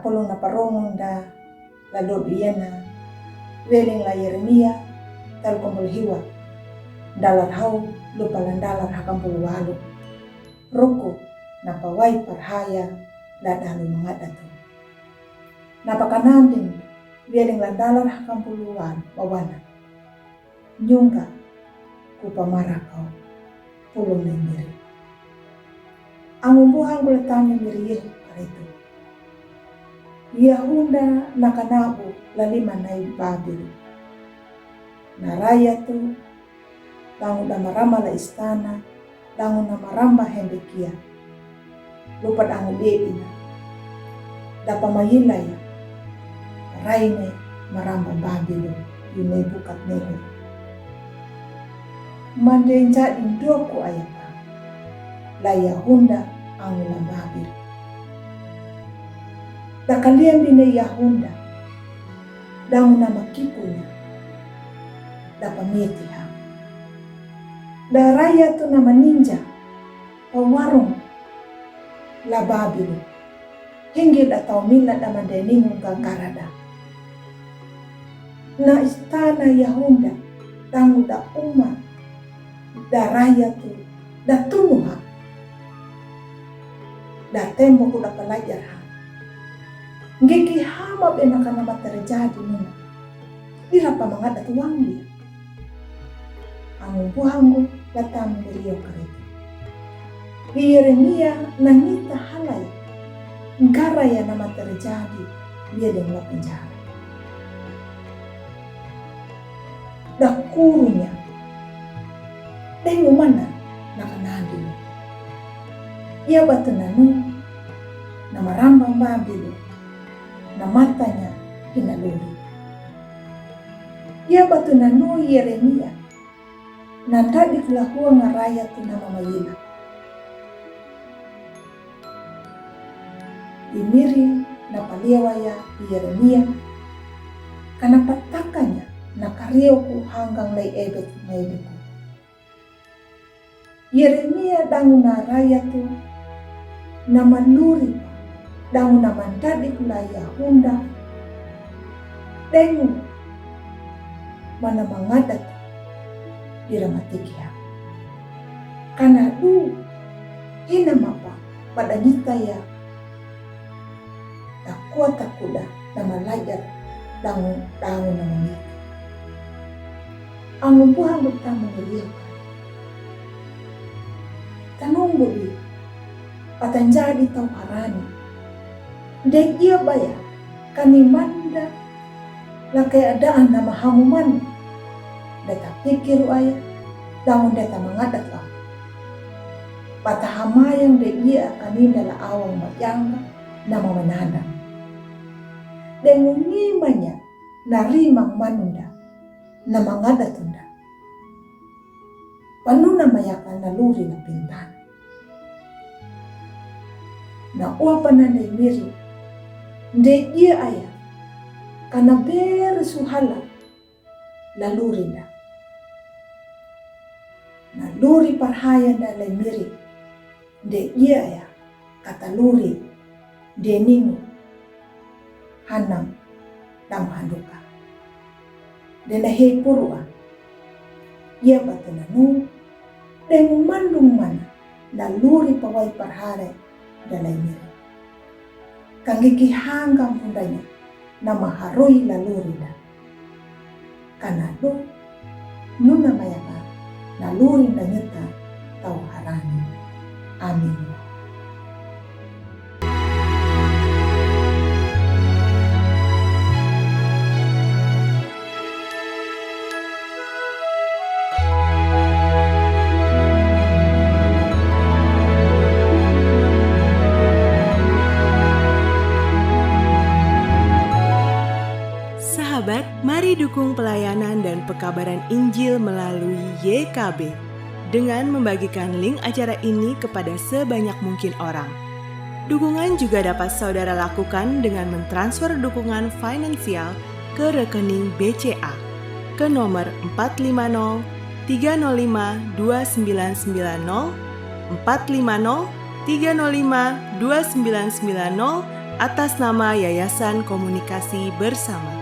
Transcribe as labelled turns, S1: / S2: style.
S1: napolo na parongon da lalo biyana weling la Yeremia talkombol hiwa dalar hau lupa landalar hakampul walu ruku napawai parhaya ladalu mangadatu napakananding weling landalar hakampul walu wawana nyungga kupamarakau pulong na miri ang umbuhang gulatangin miri yehu karito Yahunda nakanabu lalima na Babil na raya tu dangu da maramba la istana dangu na maramba Hendekia lupa dangu deina da pamayila ya raine maramba Babil yune bukat neho mandenja indoko ayapa la Yahunda angula Babil da kalian bine Yahunda dangu na makipunya da pamitiha da raya tu na maninja pawarong la Babil hinggil atau mila da mandeningung gangkarada na istana Yahunda dangu da umat da raya tu da tunuha da tembok da pelajar ngeki hama bena kana terjadi nuna dira pamangada tuang dia angumpuhangu latam beliau karito Yeremia nangita halay ngara ya nama terjadi dia dengan penjara dakurunya dengu mana nakanadi ia batenanu nama rambang Babil na matanya hinaluri. Ia batu nanu Yeremia nanda diflahua ngaraya tina mamayila. Imiri na paliawaya Yeremia kana patakanya na karioku hanggang lay ebet maidiku. Yeremia dangu na raya tu na maluri dangu na mandadik la Yahunda dengu mana mangadat diramatikia kana du ina mapa pada nita ya takua takuda na malajar dangu na mamiti ang umpuhang bertama beliau tanunggu di patanjadi tau harani dek ia baya kani manda la keadaan nama hamuman data pikir ayah daun data mangadat lah patahamayang dek ia kanina la awang majanga nama mananda dengungimanya narimang manunda na mangadat unda panuna mayakan naluri na pintan na uapan na miri ndek ia ayah kana bersuhala lalurinda na luri parhaya na lemiri ndek ia ayah kata luri deningu hanam dam handuka dena hei purua ia batananu dengu mandung mana na luri pawai parhare dalai miri kangiki hanggang pundanya na maharui lalurida kanado nuna mayaka lalurinda nyata tau harani amin.
S2: Sahabat, mari dukung pelayanan dan pekabaran Injil melalui YKB dengan membagikan link acara ini kepada sebanyak mungkin orang. Dukungan juga dapat saudara lakukan dengan mentransfer dukungan finansial ke rekening BCA ke nomor 450 305 2990 450 305 2990 atas nama Yayasan Komunikasi Bersama.